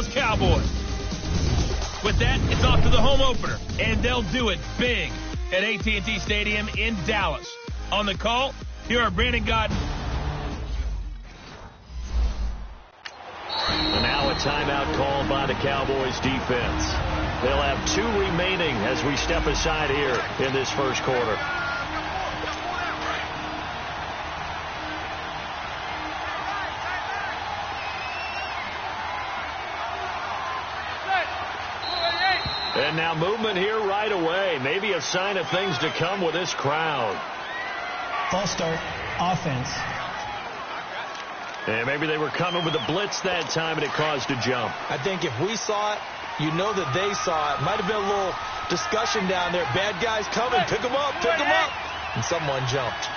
Dallas Cowboys. With that, it's off to the home opener, and they'll do it big at AT&T Stadium in Dallas. On the call, here are Brandon Godden. And now a timeout called by the Cowboys defense. They'll have 2 remaining as we step aside here in this first quarter. And now movement here right away. Maybe a sign of things to come with this crowd. False start, offense. And maybe they were coming with a blitz that time and it caused a jump. I think if we saw it, you know that they saw it. Might have been a little discussion down there. Bad guys coming. Pick them up. Pick them up. And someone jumped.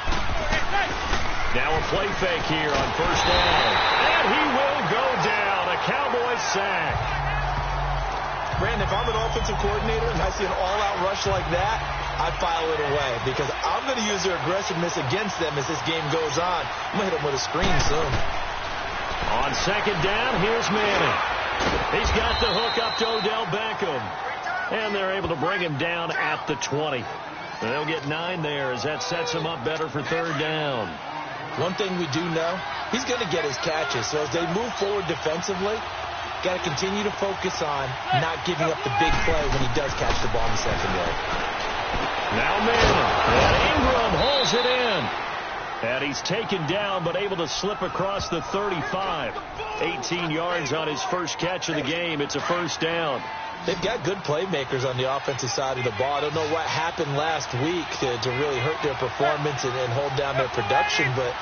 Now a play fake here on first down. And he will go down. A Cowboys sack. Brandon, if I'm an offensive coordinator and I see an all-out rush like that, I'd file it away because I'm going to use their aggressiveness against them as this game goes on. I'm going to hit them with a screen soon. On second down, here's Manning. He's got the hook up to Odell Beckham. And they're able to bring him down at the 20. They'll get 9 there as that sets him up better for third down. One thing we do know, he's going to get his catches. So as they move forward defensively, got to continue to focus on not giving up the big play when he does catch the ball in the secondary. Now Manning. And Ingram holds it in. And he's taken down but able to slip across the 35. 18 yards on his first catch of the game. It's a first down. They've got good playmakers on the offensive side of the ball. I don't know what happened last week to really hurt their performance and hold down their production, but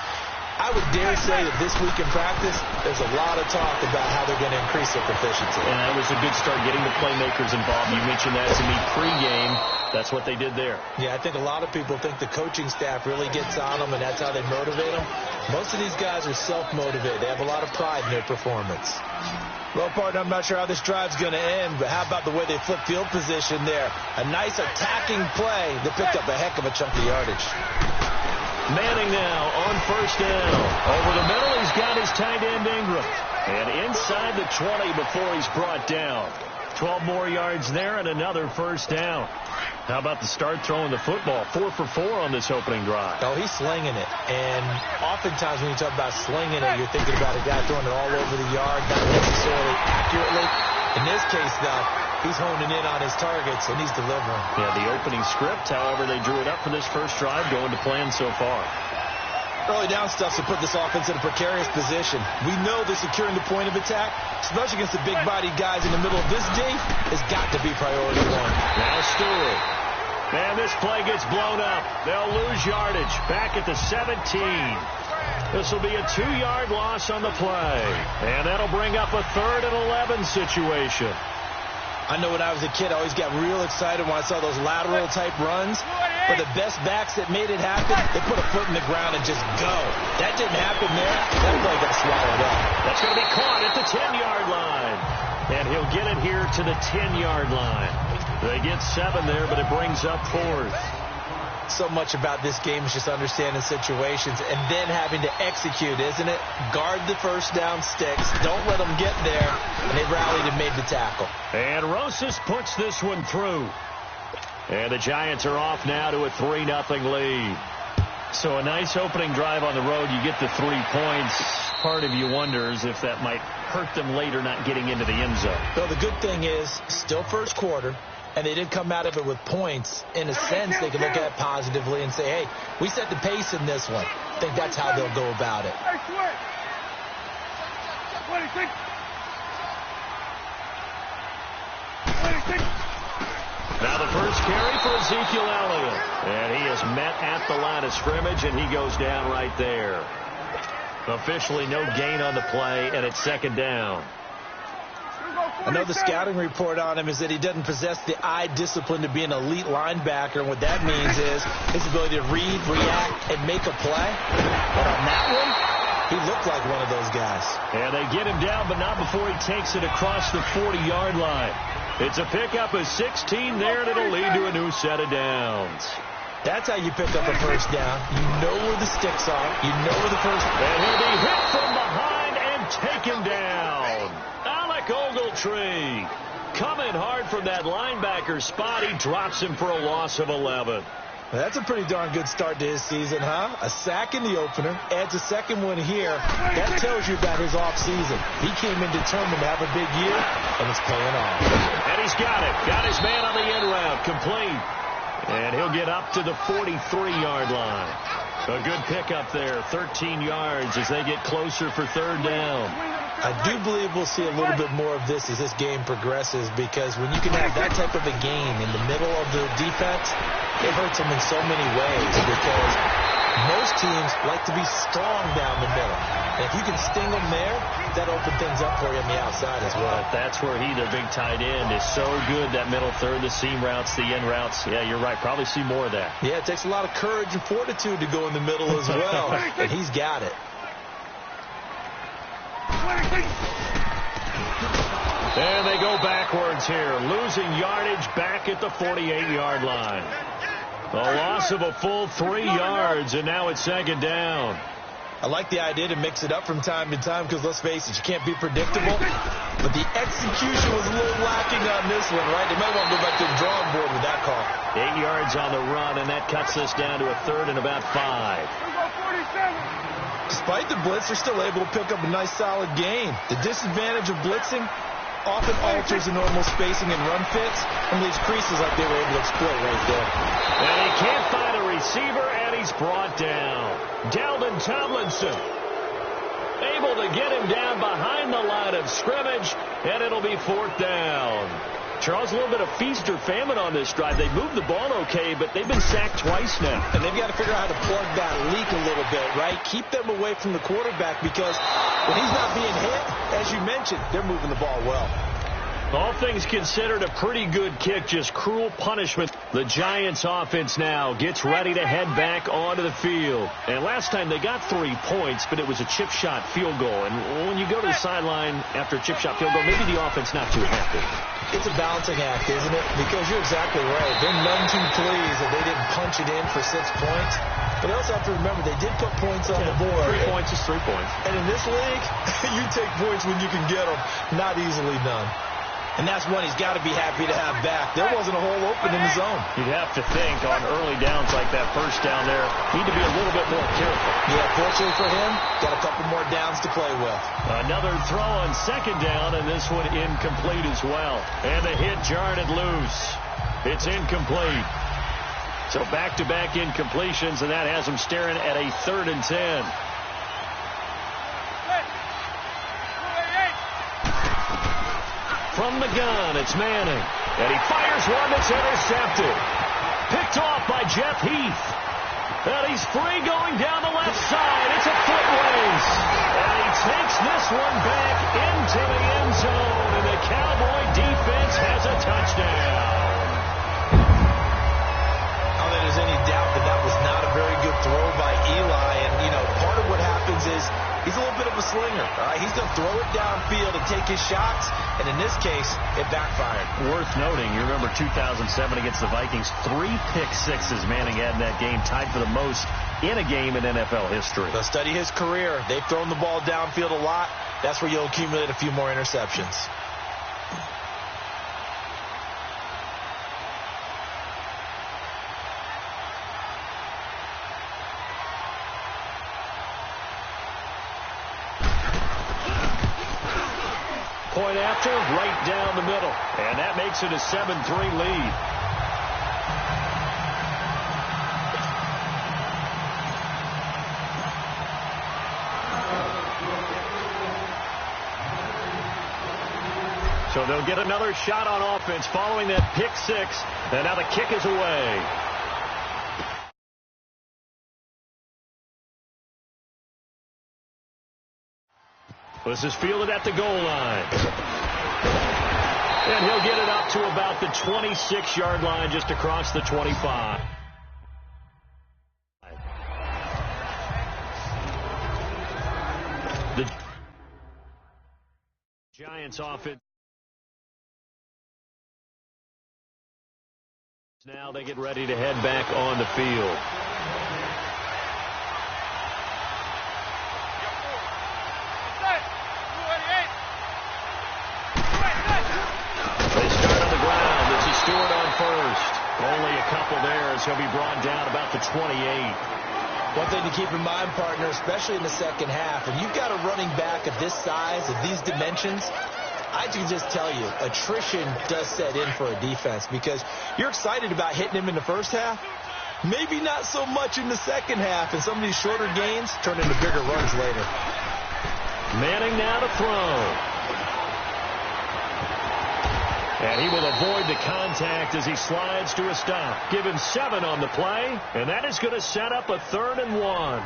I would dare say that this week in practice, there's a lot of talk about how they're going to increase their proficiency. And that was a good start getting the playmakers involved. You mentioned that to me pregame. That's what they did there. Yeah, I think a lot of people think the coaching staff really gets on them, and that's how they motivate them. Most of these guys are self-motivated. They have a lot of pride in their performance. Well, partner, I'm not sure how this drive's going to end, but how about the way they flip field position there? A nice attacking play that picked up a heck of a chunk of yardage. Manning now on first down. Over the middle, he's got his tight end Ingram. And inside the 20 before he's brought down. 12 more yards there and another first down. How about the start throwing the football? 4 for 4 on this opening drive. Oh, he's slinging it. And oftentimes when you talk about slinging it, you're thinking about a guy throwing it all over the yard, not necessarily accurately. In this case, though, he's honing in on his targets, and he's delivering. Yeah, the opening script, however, they drew it up for this first drive, going to plan so far. Early down stuff to put this offense in a precarious position. We know that securing the point of attack, especially against the big-bodied guys in the middle of this D, has got to be priority 1. Now Stewart. And this play gets blown up. They'll lose yardage back at the 17. This will be a 2-yard loss on the play. And that'll bring up a 3rd and 11 situation. I know when I was a kid, I always got real excited when I saw those lateral-type runs. But the best backs that made it happen, they put a foot in the ground and just go. That didn't happen there. That play got swallowed up. That's going to be caught at the 10-yard line. And he'll get it here to the 10-yard line. They get 7 there, but it brings up 4th. So much about this game is just understanding situations and then having to execute, isn't it? Guard the first down sticks. Don't let them get there. And they rallied and made the tackle. And Rosas puts this one through. And the Giants are off now to a 3-0 lead. So a nice opening drive on the road. You get the 3 points. Part of you wonders if that might hurt them later not getting into the end zone. Well, the good thing is, still first quarter. And they did come out of it with points. In a sense, they can look at it positively and say, hey, we set the pace in this one. I think that's how they'll go about it. Now the first carry for Ezekiel Elliott. And he is met at the line of scrimmage, and he goes down right there. Officially no gain on the play, and it's second down. I know the scouting report on him is that he doesn't possess the eye discipline to be an elite linebacker. And what that means is his ability to read, react, and make a play. But on that one, he looked like one of those guys. And they get him down, but not before he takes it across the 40-yard line. It's a pickup of 16 there, and it'll lead to a new set of downs. That's how you pick up a first down. You know where the sticks are. You know where the first... And he'll be hit from behind and taken down. quarterback, Ogletree. Coming hard from that linebacker spot. He drops him for a loss of 11. That's a pretty darn good start to his season, huh? A sack in the opener, adds a second one here. That tells you about his offseason. He came in determined to have a big year, and it's paying off. And he's got it. Got his man on the end route. Complete. And he'll get up to the 43-yard line. A good pickup there. 13 yards as they get closer for third down. I do believe we'll see a little bit more of this as this game progresses, because when you can have that type of a gain in the middle of the defense, it hurts them in so many ways, because most teams like to be strong down the middle. And if you can sting them there, that opens things up for you on the outside as well. That's where he, the big tight end, is so good, that middle third, the seam routes, the end routes. Yeah, you're right. Probably see more of that. Yeah, it takes a lot of courage and fortitude to go in the middle as well, and he's got it. And they go backwards here, losing yardage back at the 48-yard line. A loss of a full 3 yards, and now it's second down. I like the idea to mix it up from time to time, because let's face it, you can't be predictable. But the execution was a little lacking on this one, right? They might want to go back to the drawing board with that call. 8 yards on the run, and that cuts us down to a third and about 5. Despite the blitz, they're still able to pick up a nice, solid gain. The disadvantage of blitzing often alters the normal spacing and run fits, and leaves creases like they were able to exploit right there. And he can't find a receiver, and he's brought down. Dalvin Tomlinson able to get him down behind the line of scrimmage, and it'll be fourth down. Charles, a little bit of feast or famine on this drive. They moved the ball okay, but they've been sacked twice now. And they've got to figure out how to plug that leak a little bit, right? Keep them away from the quarterback, because when he's not being hit, as you mentioned, they're moving the ball well. All things considered, a pretty good kick, just cruel punishment. The Giants offense now gets ready to head back onto the field. And last time they got 3 points, but it was a chip shot field goal. And when you go to the sideline after a chip shot field goal, maybe the offense not too happy. It's a balancing act, isn't it? Because you're exactly right. They're none too pleased that they didn't punch it in for 6 points. But they also have to remember they did put points on the board. 3 points is 3 points. And in this league, you take points when you can get them. Not easily done. And that's one he's got to be happy to have back. There wasn't a hole open in the zone. You'd have to think on early downs like that first down there, need to be a little bit more careful. Yeah, fortunately for him, got a couple more downs to play with. Another throw on second down, and this one incomplete as well. And the hit jarred it loose. It's incomplete. So back-to-back incompletions, and that has him staring at a 3rd and 10. From the gun, it's Manning. And he fires one that's intercepted. Picked off by Jeff Heath. And he's free going down the left side. It's a foot race. And he takes this one back into the end zone. And the Cowboy defense has a touchdown. I don't think there's any doubt that that was not a very good throw by Eli. And, you know, part of what happens is he's a little bit of a slinger. All right? He's going to throw it downfield and take his shots. And in this case, it backfired. Worth noting, you remember 2007 against the Vikings, 3 pick-sixes Manning had in that game, tied for the most in a game in NFL history. So study his career. They've thrown the ball downfield a lot. That's where you'll accumulate a few more interceptions. Point after, right down the middle. And that makes it a 7-3 lead. So they'll get another shot on offense following that pick six. And now the kick is away. This is fielded at the goal line. And he'll get it up to about the 26-yard line, just across the 25. The Giants offense. Now they get ready to head back on the field. tackle there as he'll be brought down about the 28. One thing to keep in mind, partner, especially in the second half, when you've got a running back of this size, of these dimensions, I can just tell you, attrition does set in for a defense because you're excited about hitting him in the first half. Maybe not so much in the second half, and some of these shorter gains turn into bigger runs later. Manning now to throw. And he will avoid the contact as he slides to a stop. Give him 7 on the play, and that is going to set up a 3rd and 1.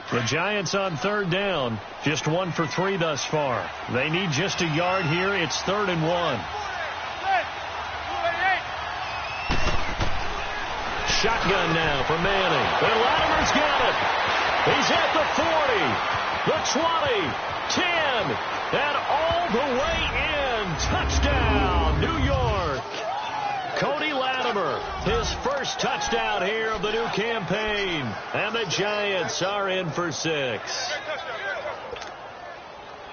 The Giants on 3rd down, just 1 for 3 thus far. They need just a yard here. It's 3rd and 1. Shotgun now for Manning. And Latimer's got it. He's at the 40, the 20, 10, and all the way in. Touchdown, New York. Cody Latimer, his first touchdown here of the new campaign. And the Giants are in for 6.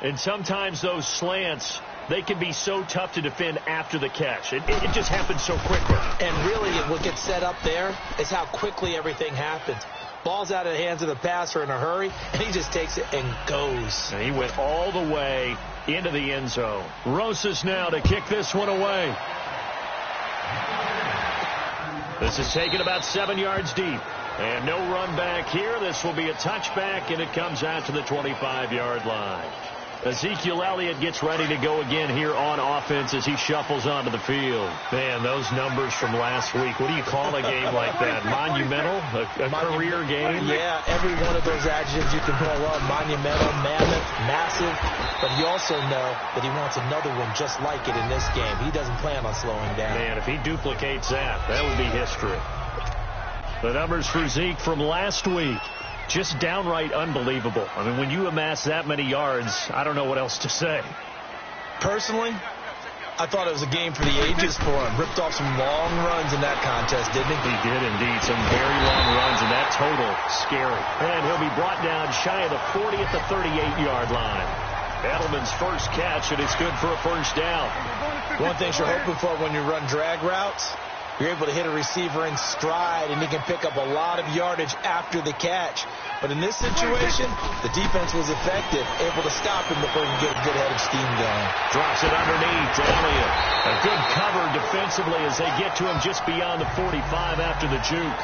And sometimes those slants, they can be so tough to defend after the catch. It just happens so quickly. And really, what gets set up there is how quickly everything happens. Ball's out of the hands of the passer in a hurry, and he just takes it and goes. And he went all the way into the end zone. Rosas now to kick this one away. This is taken about 7 yards deep. And no run back here. This will be a touchback, and it comes out to the 25-yard line. Ezekiel Elliott gets ready to go again here on offense as he shuffles onto the field. Man, those numbers from last week. What do you call a game like that? Monumental? A career game? Yeah, every one of those adjectives you can pull up. Monumental, mammoth, massive. But you also know that he wants another one just like it in this game. He doesn't plan on slowing down. Man, if he duplicates that, that would be history. The numbers for Zeke from last week. Just downright unbelievable. I mean, when you amass that many yards, I don't know what else to say. Personally, I thought it was a game for the ages for him. Ripped off some long runs in that contest, didn't he? He did indeed. Some very long runs, and that total, scary. And he'll be brought down shy of the 40 at the 38-yard line. Edelman's first catch, and it's good for a first down. One thing you're hoping for when you run drag routes, you're able to hit a receiver in stride, and he can pick up a lot of yardage after the catch. But in this situation, the defense was effective, able to stop him before he could get a good head of steam going. Drops it underneath to Elliott. A good cover defensively as they get to him just beyond the 45 after the juke.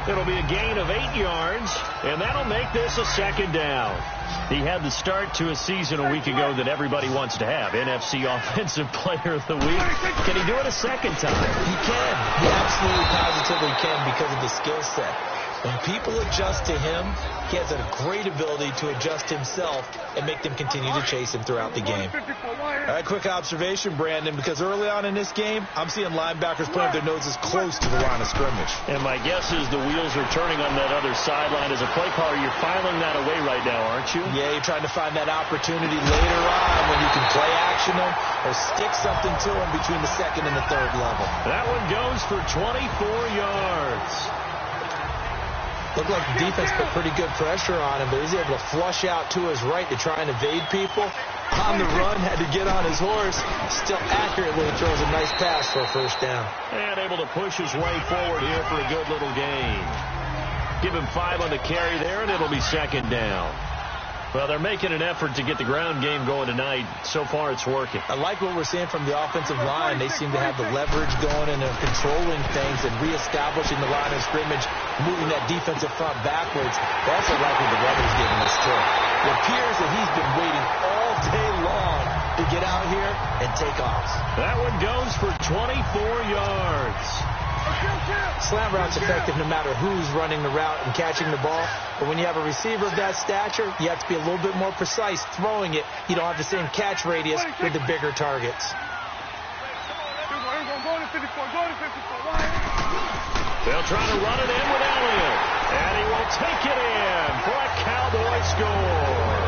It'll be a gain of 8 yards, and that'll make this a 2nd down. He had the start to a season a week ago that everybody wants to have, NFC Offensive Player of the Week. Can he do it a second time? He can. He absolutely positively can because of the skill set. When people adjust to him, he has a great ability to adjust himself and make them continue to chase him throughout the game. All right, quick observation, Brandon, because early on in this game, I'm seeing linebackers putting their noses close to the line of scrimmage. And my guess is the wheels are turning on that other sideline. As a play caller, you're filing that away right now, aren't you? Yeah, you're trying to find that opportunity later on when you can play action them or stick something to them between the 2nd and the 3rd level. That one goes for 24 yards. Looked like the defense put pretty good pressure on him, but he was able to flush out to his right to try and evade people. On the run, had to get on his horse. Still accurately throws a nice pass for a first down. And able to push his way forward here for a good little gain. Give him 5 on the carry there, and it'll be 2nd down. Well, they're making an effort to get the ground game going tonight. So far, it's working. I like what we're seeing from the offensive line. They seem to have the leverage going and they're controlling things and reestablishing the line of scrimmage, moving that defensive front backwards. They also like what the runner's giving us, too. It appears that he's been waiting all day long to get out here and take off. That one goes for 24 yards. Slant route's effective no matter who's running the route and catching the ball. But when you have a receiver of that stature, you have to be a little bit more precise throwing it. You don't have the same catch radius with the bigger targets. They'll try to run it in with Elliott. And he will take it in for a Cowboy score.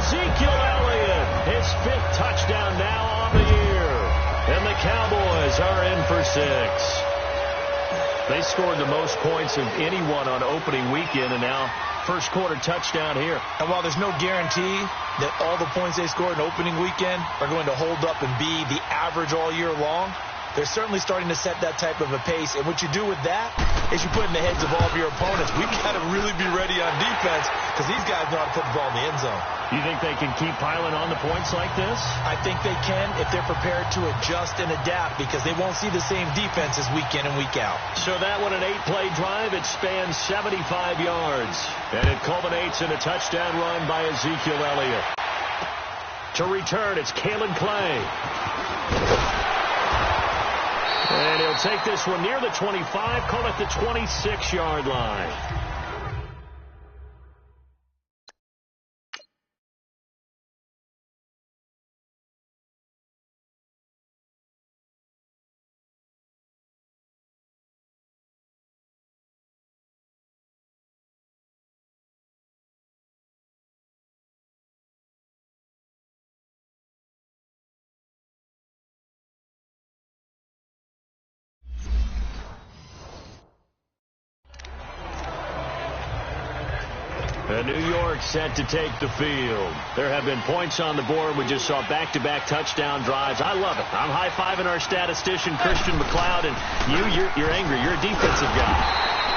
Ezekiel Elliott, his 5th touchdown now on the year. And the Cowboys are in for 6. They scored the most points of anyone on opening weekend, and now first quarter touchdown here. And while there's no guarantee that all the points they scored in opening weekend are going to hold up and be the average all year long, they're certainly starting to set that type of a pace. And what you do with that is you put in the heads of all of your opponents, we've got to really be ready on defense because these guys know how to put the ball in the end zone. You think they can keep piling on the points like this? I think they can if they're prepared to adjust and adapt because they won't see the same defenses week in and week out. So that one, an 8-play drive. It spans 75 yards. And it culminates in a touchdown run by Ezekiel Elliott. To return, it's Kalen Clay. And he'll take this one near the 25, call it the 26-yard line. And New York set to take the field. There have been points on the board. We just saw back-to-back touchdown drives. I love it. I'm high-fiving our statistician, Christian McLeod, and you're angry. You're a defensive guy.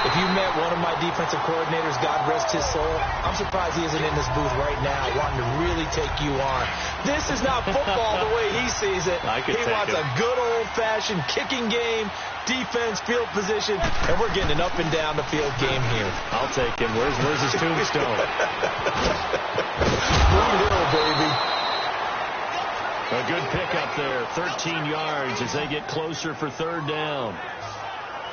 If you met one of my defensive coordinators, God rest his soul, I'm surprised he isn't in this booth right now wanting to really take you on. This is not football the way he sees it. He wants a good old-fashioned kicking game, defense, field position, and we're getting an up and down the field game here. I'll take him. Where's his tombstone? Blue Hill, baby. A good pickup there, 13 yards as they get closer for third down.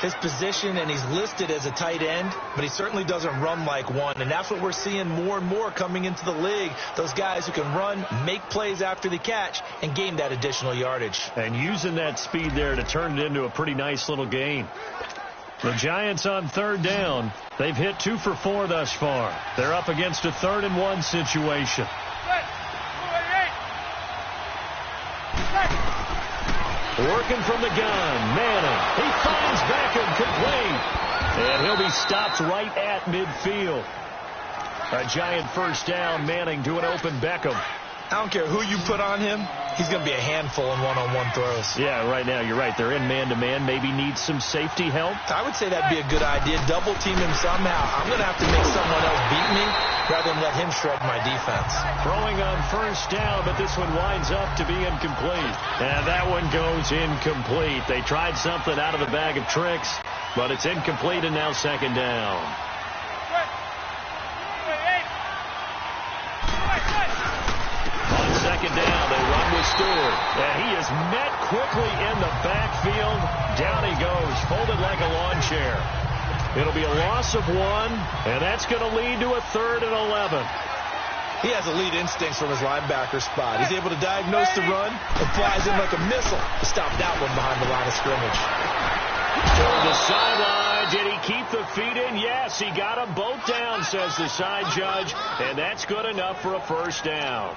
His position, and he's listed as a tight end, but he certainly doesn't run like one, and that's what we're seeing more and more coming into the league. Those guys who can run, make plays after the catch, and gain that additional yardage. And using that speed there to turn it into a pretty nice little gain. The Giants on third down. They've hit 2 for 4 thus far. They're up against a 3rd-and-1 situation. Working from the gun, Manning. He finds Beckham complete. And he'll be stopped right at midfield. A Giant first down, Manning to an open Beckham. I don't care who you put on him, he's going to be a handful in one-on-one throws. Yeah, right now, you're right. They're in man-to-man. Maybe needs some safety help. I would say that'd be a good idea. Double team him somehow. I'm going to have to make someone else beat me rather than let him shred my defense. Throwing on first down, but this one winds up to be incomplete. And that one goes incomplete. They tried something out of the bag of tricks, but it's incomplete and now second down. Second down, they run with Stewart. And he is met quickly in the backfield. Down he goes, folded like a lawn chair. It'll be a loss of 1, and that's going to lead to a 3rd and 11. He has elite instincts from his linebacker spot. He's able to diagnose the run and flies in like a missile to stop that one behind the line of scrimmage. Toward the sideline, did he keep the feet in? Yes, he got them both down, says the side judge, and that's good enough for a first down.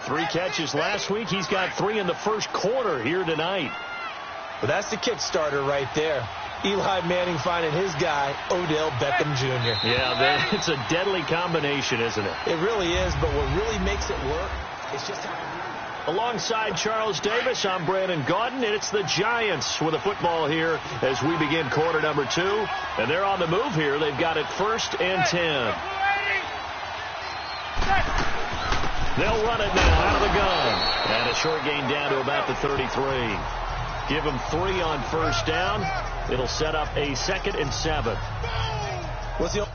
3 catches last week. He's got 3 in the first quarter here tonight. But that's the kickstarter right there. Eli Manning finding his guy, Odell Beckham Jr. Yeah, it's a deadly combination, isn't it? It really is, but what really makes it work is just how... Alongside Charles Davis, I'm Brandon Gaudin, and it's the Giants with a football here as we begin quarter number 2. And they're on the move here. They've got it 1st and 10. They'll run it now out of the gun. And a short gain down to about the 33. Give them 3 on first down. It'll set up a 2nd and 7. What's the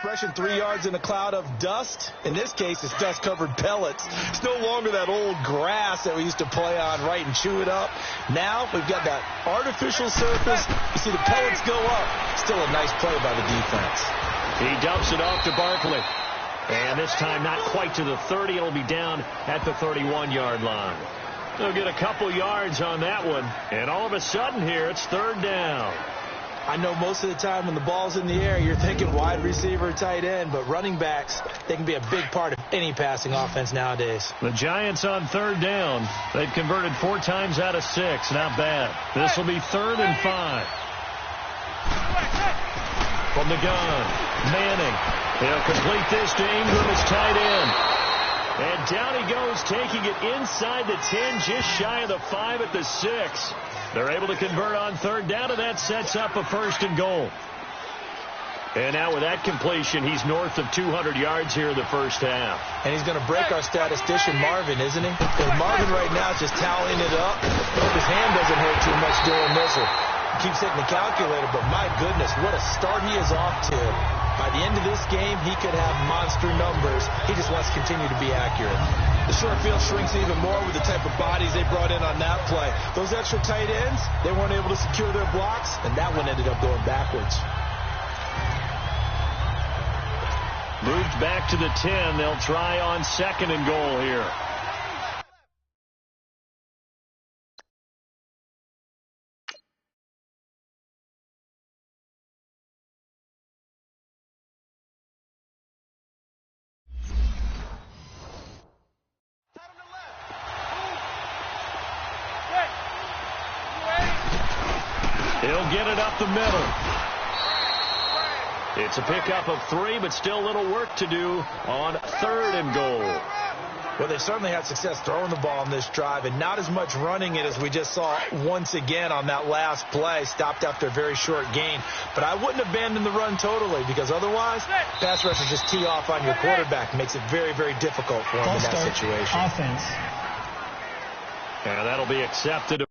expression, 3 yards in a cloud of dust. In this case, it's dust-covered pellets. It's no longer that old grass that we used to play on, right, and chew it up. Now we've got that artificial surface. You see the pellets go up. Still a nice play by the defense. He dumps it off to Barkley. And this time not quite to the 30. It'll be down at the 31-yard line. They'll get a couple yards on that one. And all of a sudden here, it's 3rd down. I know most of the time when the ball's in the air, you're thinking wide receiver, tight end, but running backs, they can be a big part of any passing offense nowadays. The Giants on 3rd down. They've converted 4 times out of 6. Not bad. This will be 3rd and 5. From the gun, Manning. He'll complete this to Ingram as tight end. And down he goes, taking it inside the 10, just shy of the 5 at the 6. They're able to convert on 3rd down, and that sets up a 1st and goal. And now with that completion, he's north of 200 yards here in the first half. And he's going to break our statistician, Marvin, isn't he? And Marvin right now is just tallying it up. Hope his hand doesn't hurt too much doing this. He keeps hitting the calculator, but my goodness, what a start he is off to. By the end of this game, he could have monster numbers. He just wants to continue to be accurate. The short field shrinks even more with the type of bodies they brought in on that play. Those extra tight ends, they weren't able to secure their blocks, and that one ended up going backwards. Moved back to the 10. They'll try on 2nd and goal here. He'll get it up the middle. It's a pickup of 3, but still a little work to do on 3rd and goal. Well, they certainly had success throwing the ball on this drive, and not as much running it as we just saw once again on that last play. Stopped after a very short gain. But I wouldn't abandon the run totally, because otherwise, pass rushers just tee off on your quarterback. Makes it very, very difficult for him in that situation. Offense. And that'll be accepted.